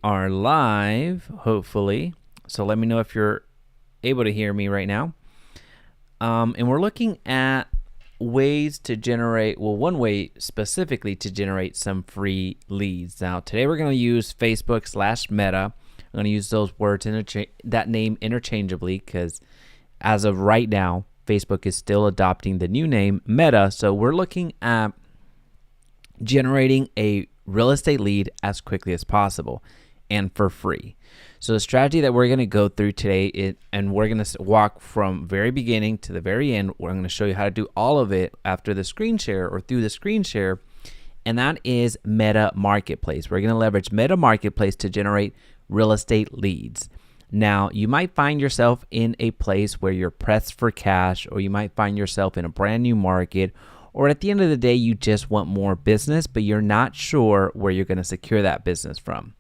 are live, hopefully. So let me know if you're able to hear me right now. And we're looking at ways to generate, well, one way specifically to generate some free leads. Now, today we're going to use Facebook/Meta. I'm going to use those words, that name interchangeably, because as of right now, Facebook is still adopting the new name Meta. So we're looking at generating a real estate lead as quickly as possible and for free. So the strategy that we're going to go through today, and we're going to walk from very beginning to the very end. We're going to show you how to do all of it after the screen share or through the screen share, and that is Meta Marketplace. We're going to leverage Meta Marketplace to generate real estate leads. Now, you might find yourself in a place where you're pressed for cash, or you might find yourself in a brand new market, or at the end of the day, you just want more business, but you're not sure where you're going to secure that business from.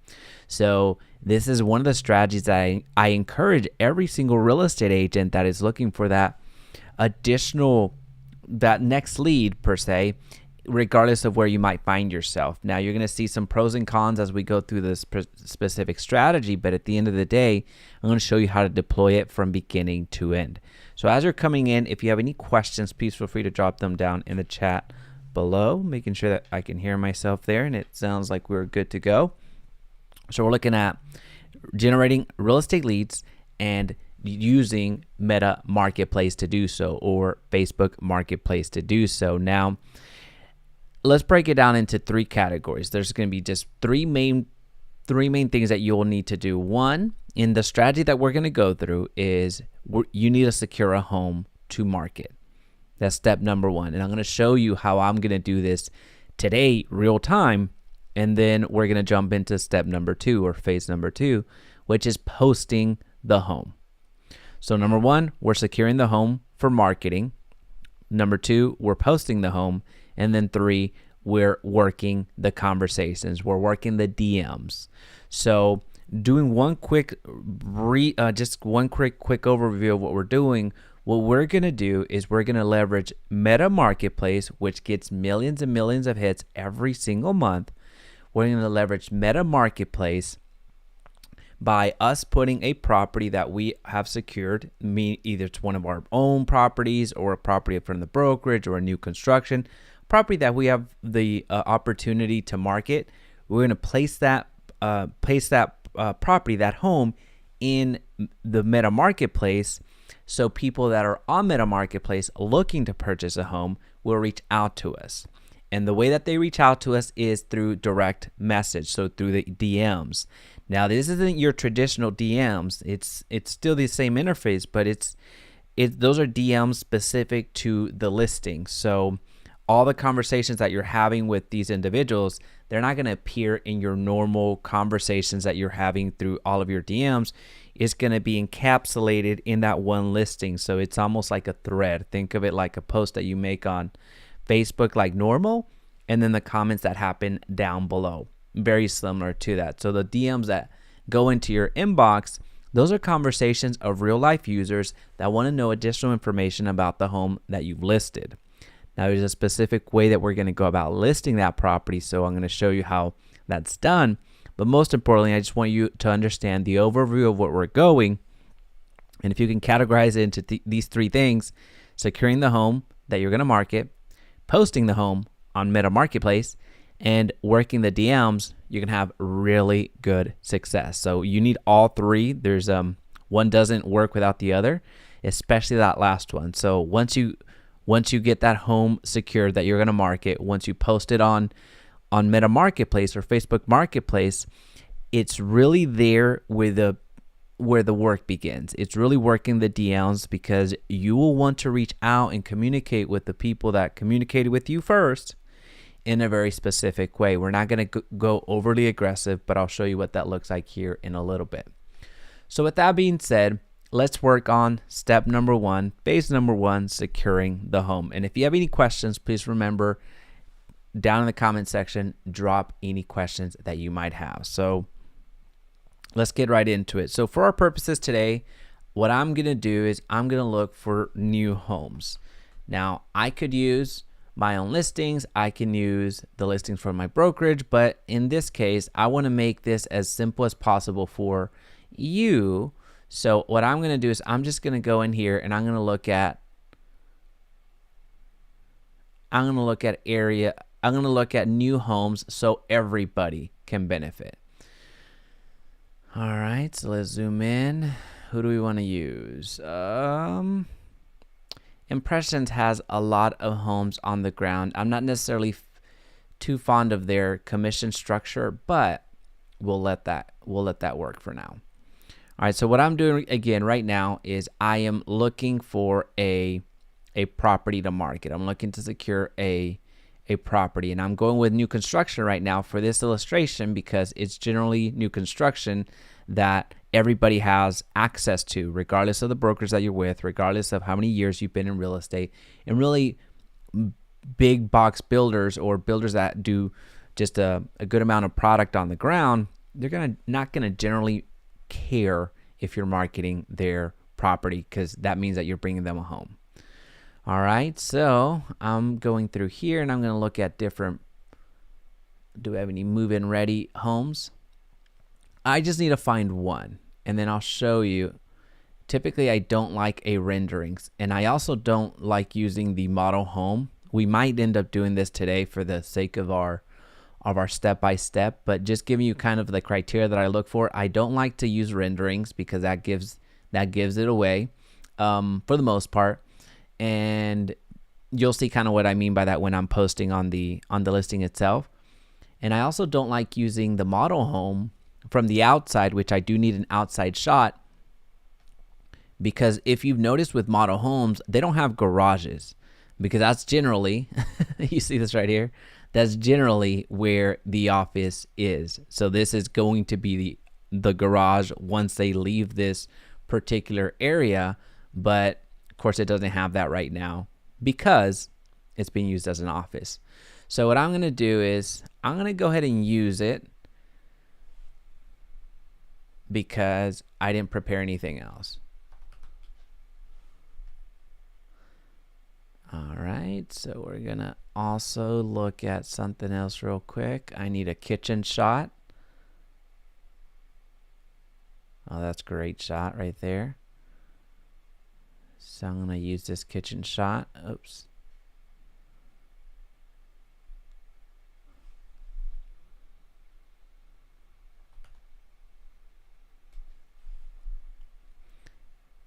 So this is one of the strategies that I encourage every single real estate agent that is looking for that next lead per se, regardless of where you might find yourself. Now, you're going to see some pros and cons as we go through this specific strategy, but at the end of the day, I'm going to show you how to deploy it from beginning to end. So as you're coming in, if you have any questions, please feel free to drop them down in the chat below, making sure that I can hear myself there, and it sounds like we're good to go. So we're looking at generating real estate leads and using Meta Marketplace to do so, or Facebook Marketplace to do so. Now, let's break it down into three categories. There's going to be just three main things that you'll need to do. One, in the strategy that we're going to go through, is you need to secure a home to market. That's step number one. And I'm going to show you how I'm going to do this today, real time. And then we're going to jump into step number two, or phase number two, which is posting the home. So number one, we're securing the home for marketing. Number two, we're posting the home. And then three, we're working the conversations. We're working the DMs. So doing one quick overview of what we're doing, what we're going to do is we're going to leverage Meta Marketplace, which gets millions and millions of hits every single month. We're going to leverage Meta Marketplace by us putting a property that we have secured, either it's one of our own properties or a property from the brokerage or a new construction property that we have the opportunity to market. We're going to place that property, that home, in the Meta Marketplace, so people that are on Meta Marketplace looking to purchase a home will reach out to us. And the way that they reach out to us is through direct message, so through the DMs. Now, this isn't your traditional DMs. It's still the same interface, but those are DMs specific to the listing. So all the conversations that you're having with these individuals, they're not going to appear in your normal conversations that you're having through all of your DMs. It's going to be encapsulated in that one listing. So it's almost like a thread. Think of it like a post that you make on Facebook like normal, and then the comments that happen down below. Very similar to that. So the DMs that go into your inbox, those are conversations of real life users that want to know additional information about the home that you've listed. Now, there's a specific way that we're going to go about listing that property, so I'm going to show you how that's done. But most importantly, I just want you to understand the overview of what we're going. And if you can categorize it into these three things: securing the home that you're going to market, posting the home on Meta Marketplace, and working the DMs, you can have really good success. So you need all three. There's one doesn't work without the other, especially that last one. So once you get that home secured that you're going to market, once you post it on Meta Marketplace or Facebook Marketplace, it's really there where the work begins. It's really working the DMs, because you will want to reach out and communicate with the people that communicated with you first in a very specific way. We're not going to go overly aggressive, but I'll show you what that looks like here in a little bit. So with that being said, let's work on step number one, phase number one, securing the home. And if you have any questions, please remember, down in the comment section, drop any questions that you might have. So let's get right into it. So for our purposes today, what I'm going to do is I'm going to look for new homes. Now, I could use my own listings. I can use the listings from my brokerage, but in this case, I want to make this as simple as possible for you. So what I'm going to do is I'm just going to go in here and I'm going to look at new homes so everybody can benefit. All right, so let's zoom in. Who do we want to use? Impressions has a lot of homes on the ground. I'm not necessarily too fond of their commission structure, but we'll let that work for now. All right, so what I'm doing again right now is I am looking for a property to market. I'm looking to secure a property, and I'm going with new construction right now for this illustration because it's generally new construction that everybody has access to, regardless of the brokers that you're with, regardless of how many years you've been in real estate. And really big box builders or builders that do just a good amount of product on the ground, they're not gonna generally care if you're marketing their property, because that means that you're bringing them a home. All right, so I'm going through here and I'm going to look at different, do we have any move-in ready homes? I just need to find one, and then I'll show you. Typically, I don't like a renderings, and I also don't like using the model home. We might end up doing this today for the sake of our step-by-step, but just giving you kind of the criteria that I look for. I don't like to use renderings because that gives it away for the most part. And you'll see kind of what I mean by that when I'm posting on the listing itself. And I also don't like using the model home from the outside, which I do need an outside shot, because if you've noticed with model homes, they don't have garages, because that's generally, you see this right here, that's generally where the office is. So this is going to be the garage once they leave this particular area, but of course, it doesn't have that right now because it's being used as an office. So what I'm going to do is I'm going to go ahead and use it because I didn't prepare anything else. All right, so we're going to also look at something else real quick. I need a kitchen shot. Oh, that's a great shot right there. So I'm going to use this kitchen shot. Oops.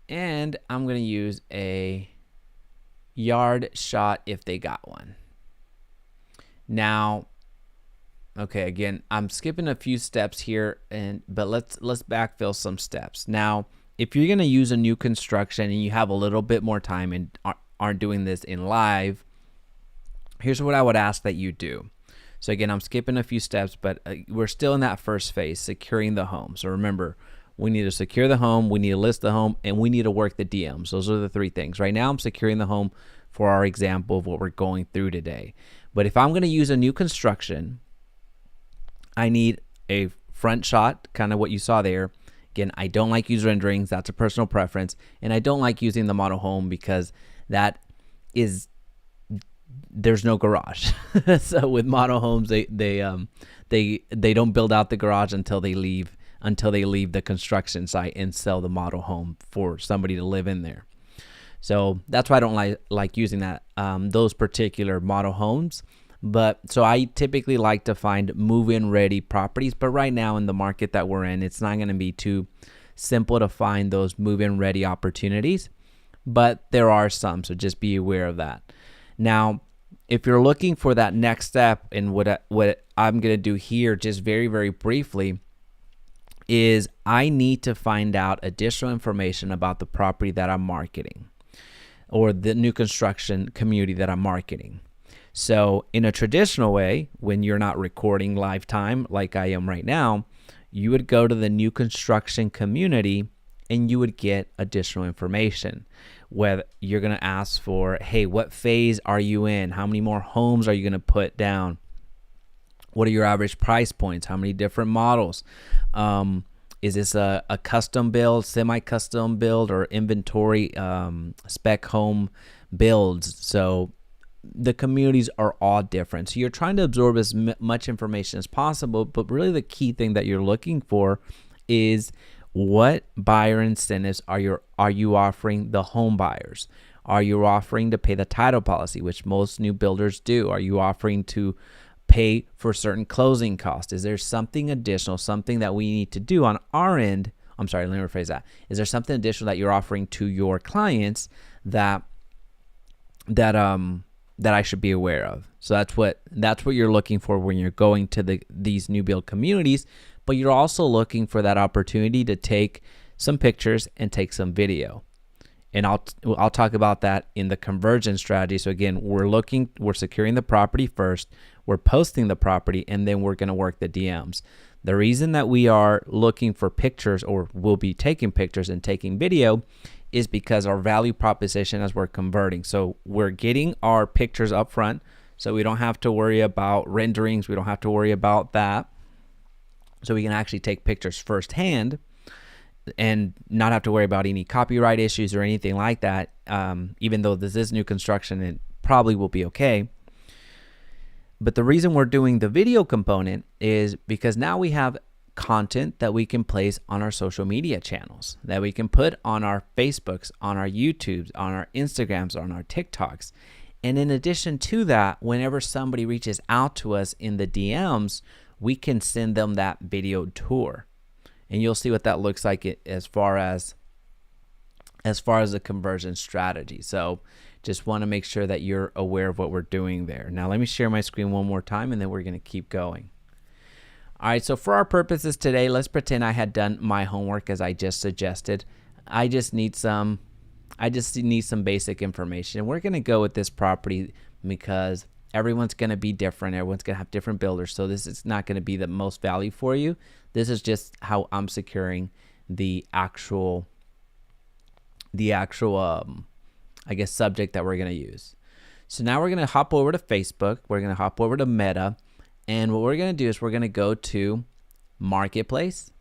And I'm going to use a yard shot if they got one. Now, okay, again, I'm skipping a few steps here, but let's backfill some steps. Now, if you're going to use a new construction and you have a little bit more time and aren't doing this in live, here's what I would ask that you do. So again, I'm skipping a few steps, but we're still in that first phase, securing the home. So remember, we need to secure the home, we need to list the home, and we need to work the DMs. Those are the three things. Right now, I'm securing the home for our example of what we're going through today. But if I'm going to use a new construction, I need a front shot, kind of what you saw there. Again, I don't like use renderings. That's a personal preference. And I don't like using the model home because there's no garage. So with model homes, they don't build out the garage until they leave the construction site and sell the model home for somebody to live in there. So that's why I don't like using that those particular model homes. But so I typically like to find move-in ready properties, but right now in the market that we're in, it's not going to be too simple to find those move-in ready opportunities, but there are some, so just be aware of that. Now, if you're looking for that next step, and what I'm going to do here just very, very briefly is I need to find out additional information about the property that I'm marketing or the new construction community that I'm marketing. So in a traditional way, when you're not recording live time like I am right now, you would go to the new construction community and you would get additional information. Whether you're going to ask for, hey, what phase are you in? How many more homes are you going to put down? What are your average price points? How many different models? Is this a custom build, semi-custom build, or inventory spec home builds? So the communities are all different. So you're trying to absorb as much information as possible, but really the key thing that you're looking for is what buyer incentives are you offering the home buyers? Are you offering to pay the title policy, which most new builders do? Are you offering to pay for certain closing costs? Is there something additional, something that we need to do on our end? I'm sorry, let me rephrase that. Is there something additional that you're offering to your clients that I should be aware of? So that's what you're looking for when you're going to these new build communities, but you're also looking for that opportunity to take some pictures and take some video. And I'll talk about that in the conversion strategy. So again, we're securing the property first, we're posting the property, and then we're going to work the DMs. The reason that we are looking for pictures, or will be taking pictures and taking video, is because our value proposition as we're converting. So we're getting our pictures up front, so we don't have to worry about renderings. We don't have to worry about that. So we can actually take pictures firsthand and not have to worry about any copyright issues or anything like that. Even though this is new construction, it probably will be okay. But the reason we're doing the video component is because now we have content that we can place on our social media channels, that we can put on our Facebooks, on our YouTubes, on our Instagrams, on our TikToks. And in addition to that, whenever somebody reaches out to us in the DMs, we can send them that video tour. And you'll see what that looks like as far as the conversion strategy. So just want to make sure that you're aware of what we're doing there. Now let me share my screen one more time, and then we're going to keep going. All right, so for our purposes today, let's pretend I had done my homework as I just suggested. I just need some basic information. And we're going to go with this property because everyone's going to be different. Everyone's going to have different builders. So this is not going to be the most value for you. This is just how I'm securing the actual I guess, subject that we're going to use. So now we're going to hop over to Facebook. We're going to hop over to Meta. And what we're going to do is we're going to go to Marketplace.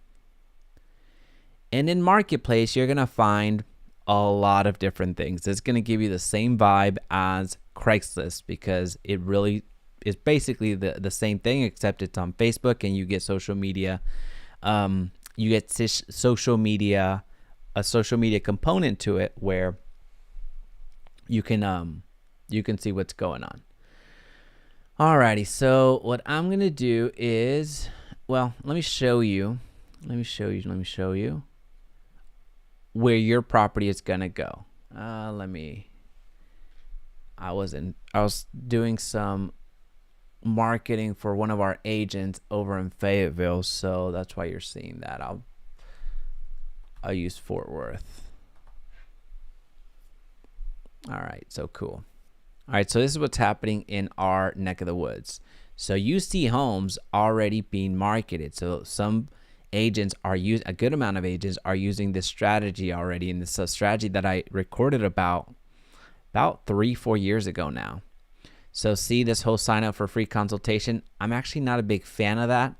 And in Marketplace, you're going to find a lot of different things. It's going to give you the same vibe as Craigslist because it really is basically the same thing, except it's on Facebook and you get social media. You get a social media component to it where you can see what's going on. Alrighty, so what I'm gonna do is, well, let me show you where your property is gonna go. I was doing some marketing for one of our agents over in Fayetteville, so that's why you're seeing that. I'll use Fort Worth. All right, so cool. All right, so this is what's happening in our neck of the woods. So you see homes already being marketed. So some agents are a good amount of agents are using this strategy already, and this is a strategy that I recorded about 3-4 years ago now. So see this whole sign up for free consultation. I'm actually not a big fan of that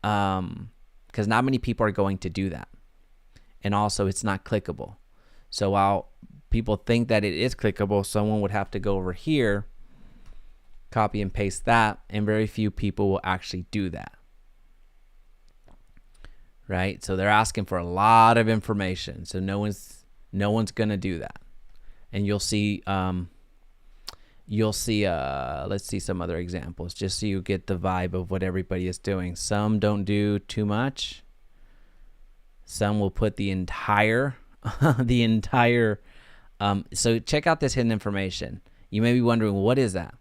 because not many people are going to do that. And also it's not clickable. So while people think that it is clickable, someone would have to go over here, copy and paste that, and very few people will actually do that. Right? So they're asking for a lot of information. So no one's going to do that. And you'll see let's see some other examples just so you get the vibe of what everybody is doing. Some don't do too much. Some will put the entire so check out this hidden information. You may be wondering, what is that?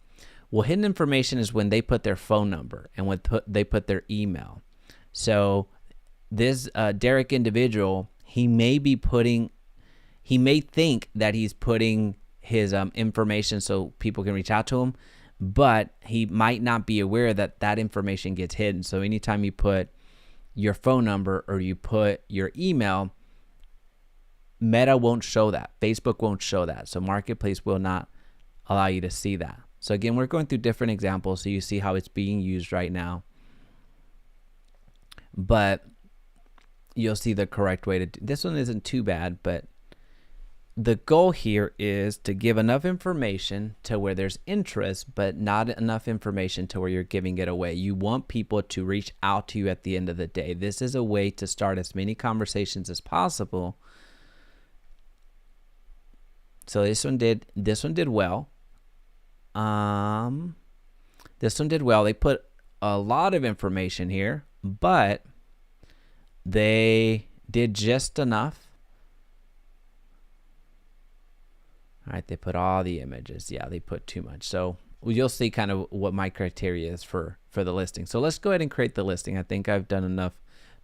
Well, hidden information is when they put their phone number and when they put their email. So this Derek individual, he may think that he's putting his information so people can reach out to him, but he might not be aware that that information gets hidden. So anytime you put your phone number or you put your email, Meta won't show that. Facebook won't show that. So Marketplace will not allow you to see that. So again, we're going through different examples so you see how it's being used right now. But you'll see the correct way to do. This one isn't too bad, but the goal here is to give enough information to where there's interest, but not enough information to where you're giving it away. You want people to reach out to you at the end of the day. This is a way to start as many conversations as possible. So this one did well. This one did well. They put a lot of information here, but they did just enough. All right, they put all the images. Yeah, they put too much. So you'll see kind of what my criteria is for the listing. So let's go ahead and create the listing. I think I've done enough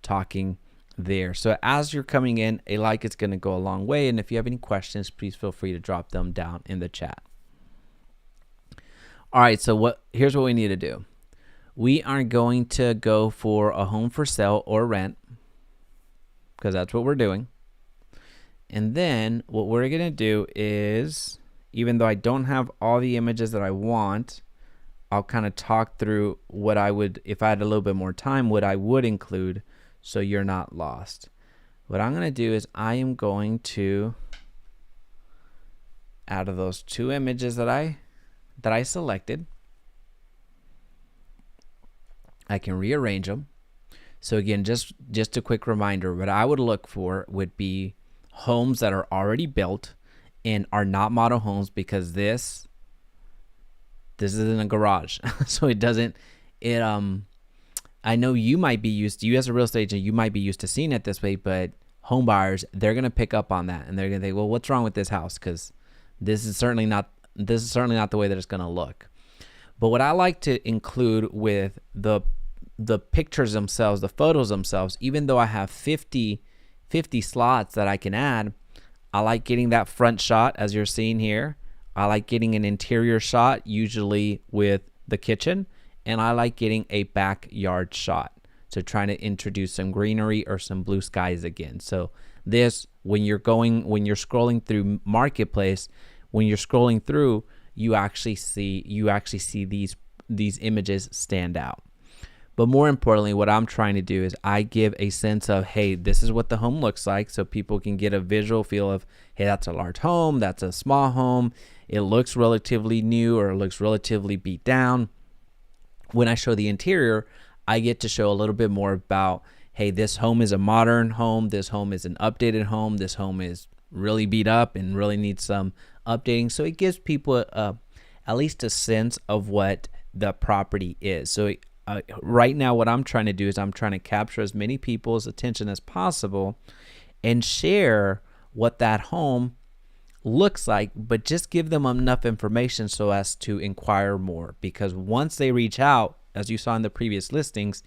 talking there. So as you're coming in, a like is going to go a long way. And if you have any questions, please feel free to drop them down in the chat. All right, so here's what we need to do. We are going to go for a home for sale or rent, because that's what we're doing. And then what we're going to do is, even though I don't have all the images that I want, I'll kind of talk through what I would, if I had a little bit more time, what I would include so you're not lost. What I'm going to do is I am going to, out of those 2 images that I selected, I can rearrange them. So again, just a quick reminder, what I would look for would be homes that are already built and are not model homes, because this isn't a garage. So I know you might be used, you as a real estate agent, you might be used to seeing it this way, but home buyers, they're going to pick up on that and they're going to think, well, what's wrong with this house? Because this is certainly not the way that it's going to look. But what I like to include with the pictures themselves, the photos themselves, even though I have 50 slots that I can add, I like getting that front shot as you're seeing here. I like getting an interior shot, usually with the kitchen, and I like getting a backyard shot. So trying to introduce some greenery or some blue skies again. So this, when you're scrolling through Marketplace, when you're scrolling through, you actually see these images stand out. But more importantly, what I'm trying to do is I give a sense of, hey, this is what the home looks like, so people can get a visual feel of, hey, that's a large home, that's a small home, it looks relatively new or it looks relatively beat down. When I show the interior, I get to show a little bit more about, hey, this home is a modern home, this home is an updated home, this home is really beat up and really needs some updating. So it gives people at least a sense of what the property is. So right now what I'm trying to do is I'm trying to capture as many people's attention as possible and share what that home looks like, but just give them enough information so as to inquire more. Because once they reach out, as you saw in the previous listings,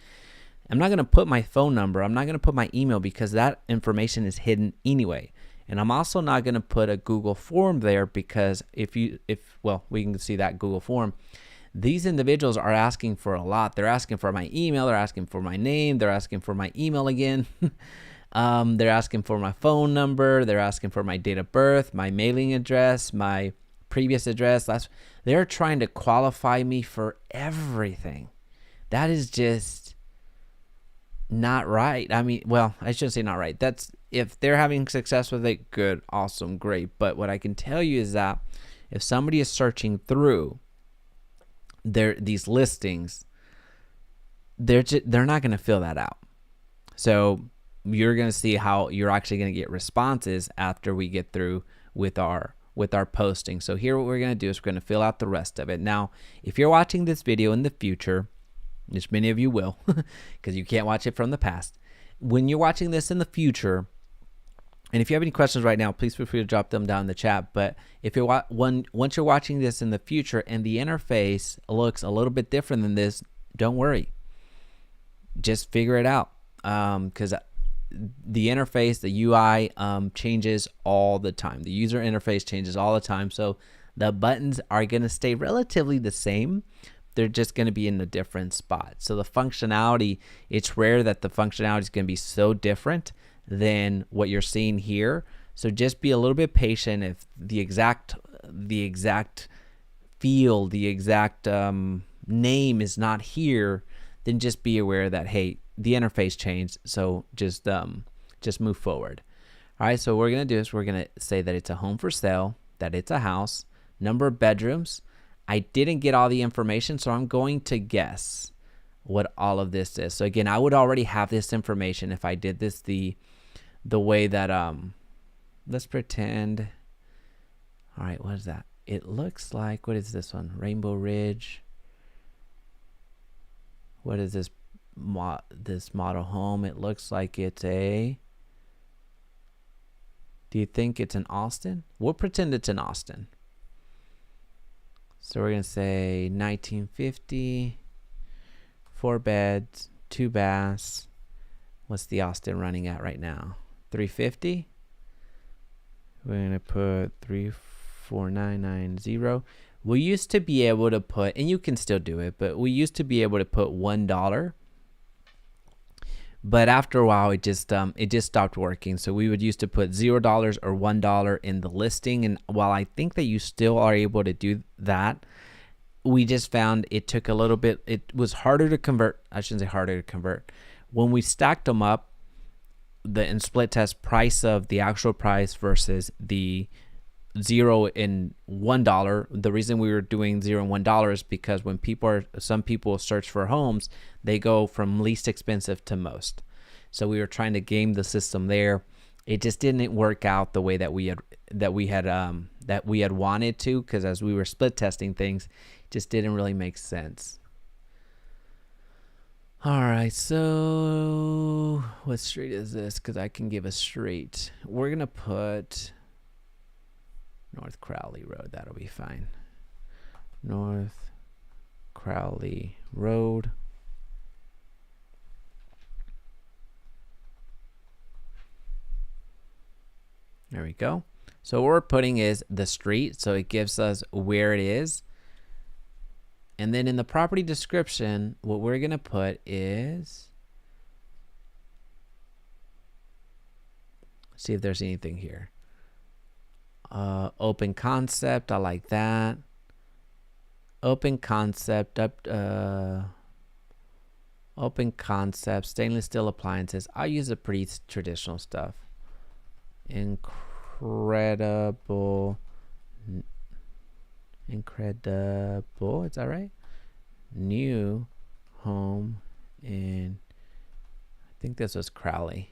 I'm not going to put my phone number, I'm not going to put my email, because that information is hidden anyway. And I'm also not going to put a Google form there, because well, we can see that Google form. These individuals are asking for a lot. They're asking for my email, they're asking for my name, they're asking for my email again. They're asking for my phone number, they're asking for my date of birth, my mailing address, my previous address. They're trying to qualify me for everything. That is just not right. I mean, well, I shouldn't say not right. That's, if they're having success with it, good, awesome, great. But what I can tell you is that if somebody is searching through these listings, they're not going to fill that out. So you're going to see how you're actually going to get responses after we get through with our posting. So here what we're going to do is we're going to fill out the rest of it. Now, if you're watching this video in the future, which many of you will, because you can't watch it from the past, when you're watching this in the future, and if you have any questions right now, please feel free to drop them down in the chat. But if you're once you're watching this in the future and the interface looks a little bit different than this, don't worry. Just figure it out, because the interface, the UI changes all the time. The user interface changes all the time. So the buttons are going to stay relatively the same. They're just going to be in a different spot. So the functionality, it's rare that the functionality is going to be so different than what you're seeing here. So just be a little bit patient. If the exact field, the exact name is not here, then just be aware that, hey, the interface changed. So just move forward. All right, so what we're going to do is we're going to say that it's a home for sale, that it's a house, number of bedrooms. I didn't get all the information, so I'm going to guess what all of this is. So again, I would already have this information if I did this the way that let's pretend. All right, what is that? It looks like, what is this one? Rainbow Ridge. What is this model home? It looks like it's a, do you think it's in Austin? We'll pretend it's in Austin. So we're going to say 1950, 4 beds, 2 baths. What's the Austin running at right now? 350. We're going to put 34990. We used to be able to put, and you can still do it, but we used to be able to put $1. But after a while, it just stopped working. So we would used to put $0 or $1 in the listing. And while I think that you still are able to do that, we just found it took a little bit. It was harder to convert. I shouldn't say harder to convert. When we stacked them up, the split test price of the actual price versus the $0 and $1. The reason we were doing $0 and $1 is because when some people search for homes, they go from least expensive to most. So we were trying to game the system there. It just didn't work out the way that we had wanted to, because as we were split testing things, it just didn't really make sense. All right, so what street is this? Because I can give a street. We're gonna put North Crowley Road. That'll be fine. North Crowley Road. There we go. So what we're putting is the street, so it gives us where it is. And then in the property description, what we're going to put is, see if there's anything here. Open concept, I like that. Open concept, open concept, stainless steel appliances. I'll use the pretty traditional stuff. Incredible, is that right? New home in, I think this was Crowley.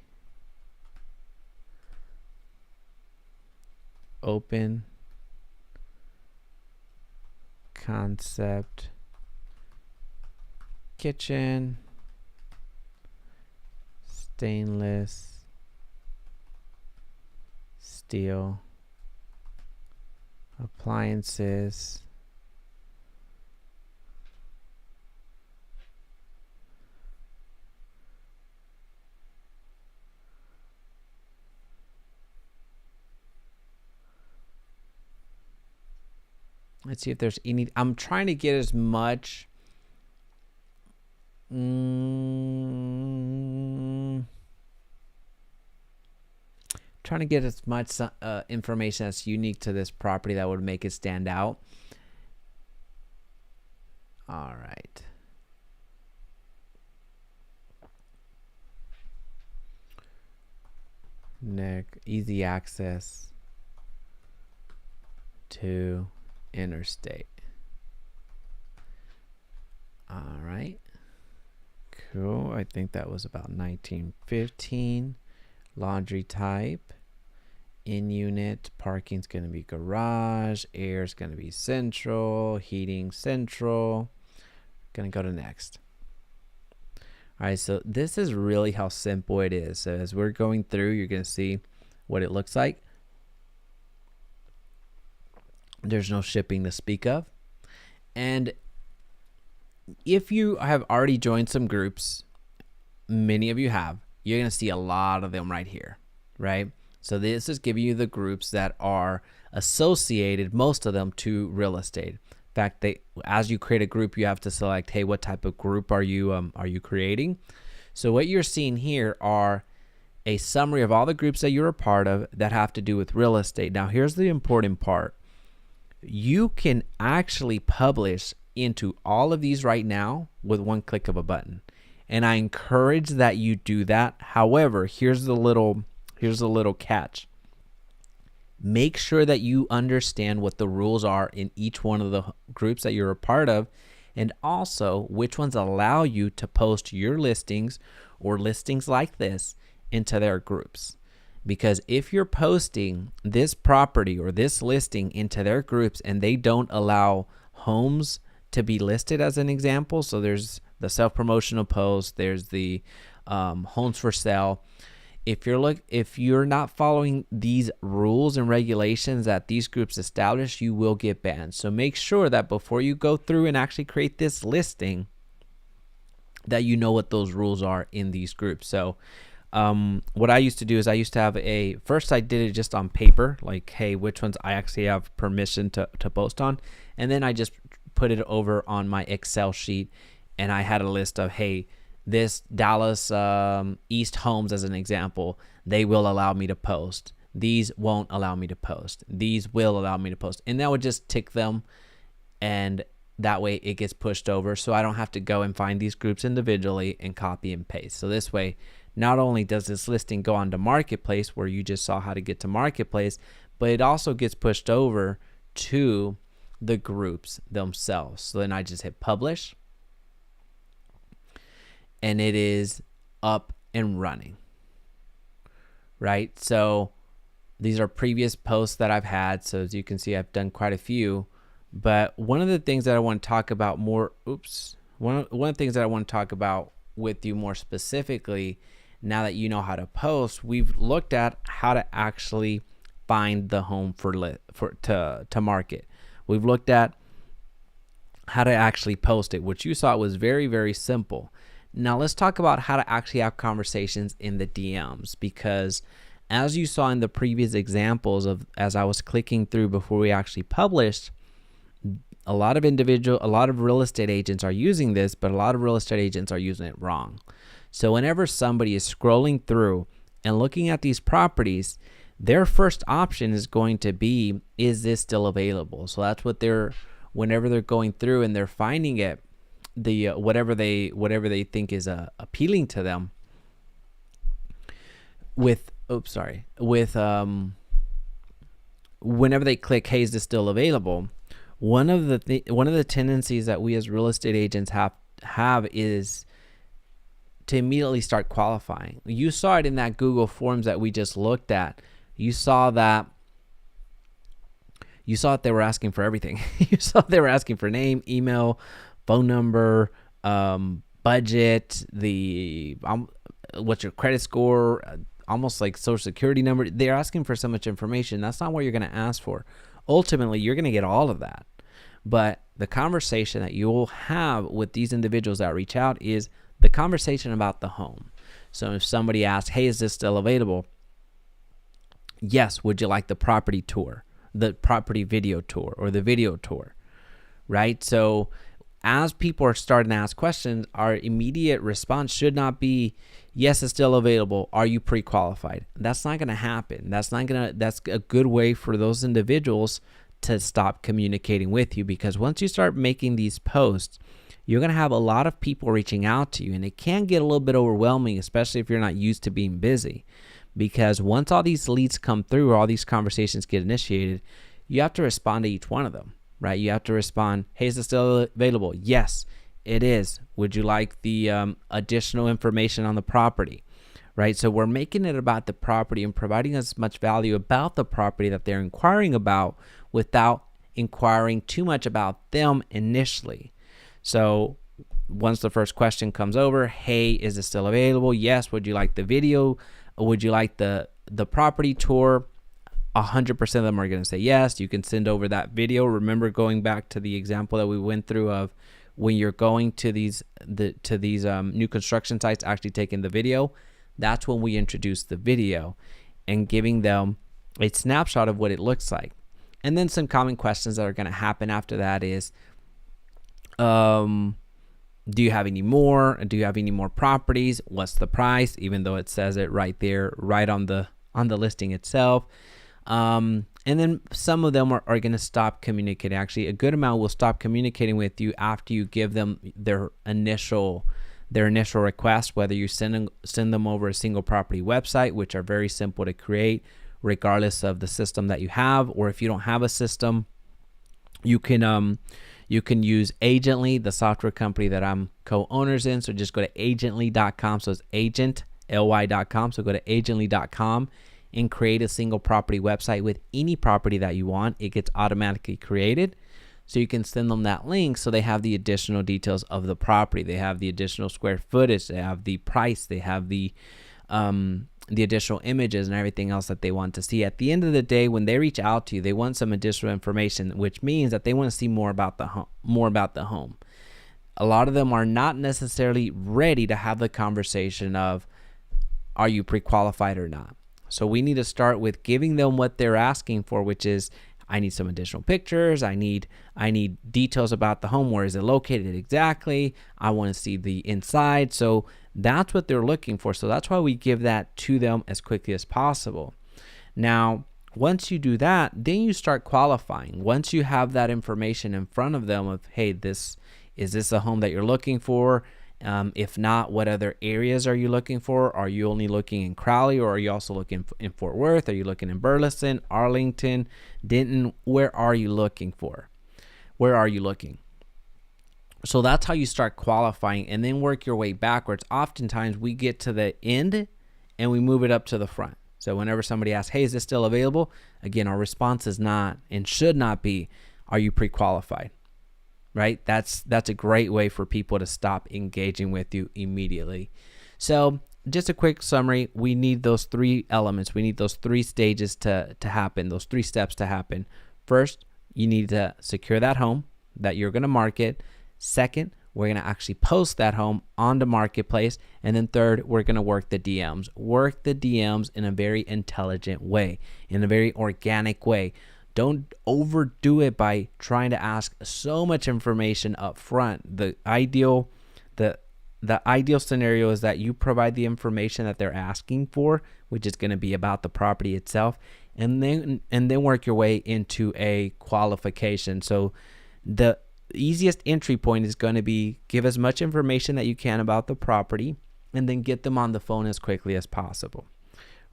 Open concept kitchen, stainless steel appliances, let's see if there's any. I'm trying to get as much trying to get as much information that's unique to this property that would make it stand out. All right. Easy access to interstate. All right. Cool. I think that was about 1915. Laundry type. In unit. Parking's going to be garage. Air's going to be central. Heating central. Going to go to next. All right. So this is really how simple it is. So as we're going through, you're going to see what it looks like. There's no shipping to speak of. And if you have already joined some groups, many of you have, you're going to see a lot of them right here, right? So this is giving you the groups that are associated, most of them, to real estate. In fact, as you create a group, you have to select, hey, what type of group are you creating? So what you're seeing here are a summary of all the groups that you're a part of that have to do with real estate. Now, here's the important part. You can actually publish into all of these right now with one click of a button. And I encourage that you do that. However, here's the little here's a little catch. Make sure that you understand what the rules are in each one of the groups that you're a part of, and also which ones allow you to post your listings or listings like this into their groups. Because if you're posting this property or this listing into their groups and they don't allow homes to be listed as an example, so there's the self-promotional post, there's the homes for sale. If you're not following these rules and regulations that these groups establish, you will get banned. So make sure that before you go through and actually create this listing, that you know what those rules are in these groups. So what I used to do is I used to have first I did it just on paper, like, hey, which ones I actually have permission to post on. And then I just put it over on my Excel sheet, and I had a list of, hey, this Dallas East homes as an example, they will allow me to post. These won't allow me to post. These will allow me to post. And that would just tick them, and that way it gets pushed over, so I don't have to go and find these groups individually and copy and paste. So this way, not only does this listing go on to Marketplace, where you just saw how to get to Marketplace, but it also gets pushed over to the groups themselves. So then I just hit publish, and it is up and running, right? So these are previous posts that I've had. So as you can see, I've done quite a few. But one of the things that I want to talk about more, one of the things that I want to talk about with you more specifically, now that you know how to post, we've looked at how to actually find the home to market. We've looked at how to actually post it, which you saw was very, very simple. Now let's talk about how to actually have conversations in the DMs, because as you saw in the previous examples as I was clicking through before we actually published, a lot of real estate agents are using this, but a lot of real estate agents are using it wrong. So whenever somebody is scrolling through and looking at these properties, their first option is going to be, is this still available? So that's what whenever they're going through and they're finding it, whatever they think is appealing to them, whenever they click, hey, is this still available? One of the tendencies that we as real estate agents have is to immediately start qualifying. You saw it in that Google Forms that we just looked at. You saw that they were asking for everything. You saw they were asking for name, email, phone number, budget, what's your credit score, almost like social security number. They're asking for so much information. That's not what you're going to ask for. Ultimately, you're going to get all of that. But the conversation that you will have with these individuals that reach out is the conversation about the home. So if somebody asks, hey, is this still available? Yes. Would you like the property tour, the property video tour, or the video tour? Right? So as people are starting to ask questions, our immediate response should not be, yes, it's still available. Are you pre-qualified? That's not going to happen. That's a good way for those individuals to stop communicating with you, because once you start making these posts, you're going to have a lot of people reaching out to you, and it can get a little bit overwhelming, especially if you're not used to being busy, because once all these leads come through or all these conversations get initiated, you have to respond to each one of them, right? You have to respond, hey, is it still available? Yes, it is. Would you like the additional information on the property? Right? So we're making it about the property and providing as much value about the property that they're inquiring about without inquiring too much about them initially. So once the first question comes over, hey, is it still available? Yes. Would you like the video? Would you like the property tour? 100% of them are going to say yes. You can send over that video. Remember, going back to the example that we went through of when you're going to these new construction sites, actually taking the video. That's when we introduce the video and giving them a snapshot of what it looks like. And then some common questions that are going to happen after that is, do you have any more? Do you have any more properties? What's the price? Even though it says it right there, right on the listing itself. And then some of them are going to stop communicating. Actually, a good amount will stop communicating with you after you give them their initial their initial request, whether you send them over a single property website, which are very simple to create regardless of the system that you have, or if you don't have a system, you can use Agently, the software company that I'm co-owners in. So just go to agently.com. So it's agently.com. So go to agently.com and create a single property website with any property that you want. It gets automatically created. So you can send them that link so they have the additional details of the property. They have the additional square footage. They have the price. They have the additional images and everything else that they want to see. At the end of the day, when they reach out to you, they want some additional information, which means that they want to see more about the home. A lot of them are not necessarily ready to have the conversation of, are you pre-qualified or not? So we need to start with giving them what they're asking for, which is, I need some additional pictures. I need details about the home. Where is it located exactly? I want to see the inside. So that's what they're looking for. So that's why we give that to them as quickly as possible. Now, once you do that, then you start qualifying. Once you have that information in front of them of, hey, is this a home that you're looking for? If not, what other areas are you looking for? Are you only looking in Crowley, or are you also looking in Fort Worth? Are you looking in Burleson, Arlington, Denton? Where are you looking for? Where are you looking? So that's how you start qualifying, and then work your way backwards. Oftentimes we get to the end and we move it up to the front. So whenever somebody asks, hey, is this still available? Again, our response is not and should not be, are you pre-qualified? Right? That's a great way for people to stop engaging with you immediately. So just a quick summary. We need those three elements. We need those three stages to happen, those three steps to happen. First, you need to secure that home that you're going to market. Second, we're going to actually post that home on the marketplace. And then third, we're going to work the DMs. Work the DMs in a very intelligent way, in a very organic way. Don't overdo it by trying to ask so much information up front. The ideal scenario is that you provide the information that they're asking for, which is going to be about the property itself, and then work your way into a qualification. So the easiest entry point is going to be give as much information that you can about the property, and then get them on the phone as quickly as possible.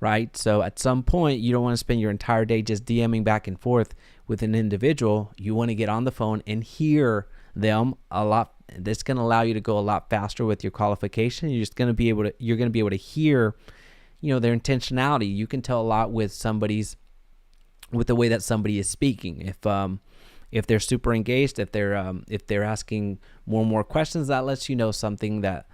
Right? So at some point, you don't want to spend your entire day just DMing back and forth with an individual. You want to get on the phone and hear them a lot. That's going to allow you to go a lot faster with your qualification. You're going to be able to hear, their intentionality. You can tell a lot with the way that somebody is speaking. If they're super engaged, if they're asking more and more questions, that lets you know something that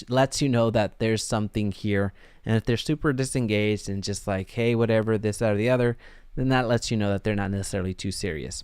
lets you know that there's something here. And if they're super disengaged and just like, hey, whatever, this, that, or the other, then that lets you know that they're not necessarily too serious.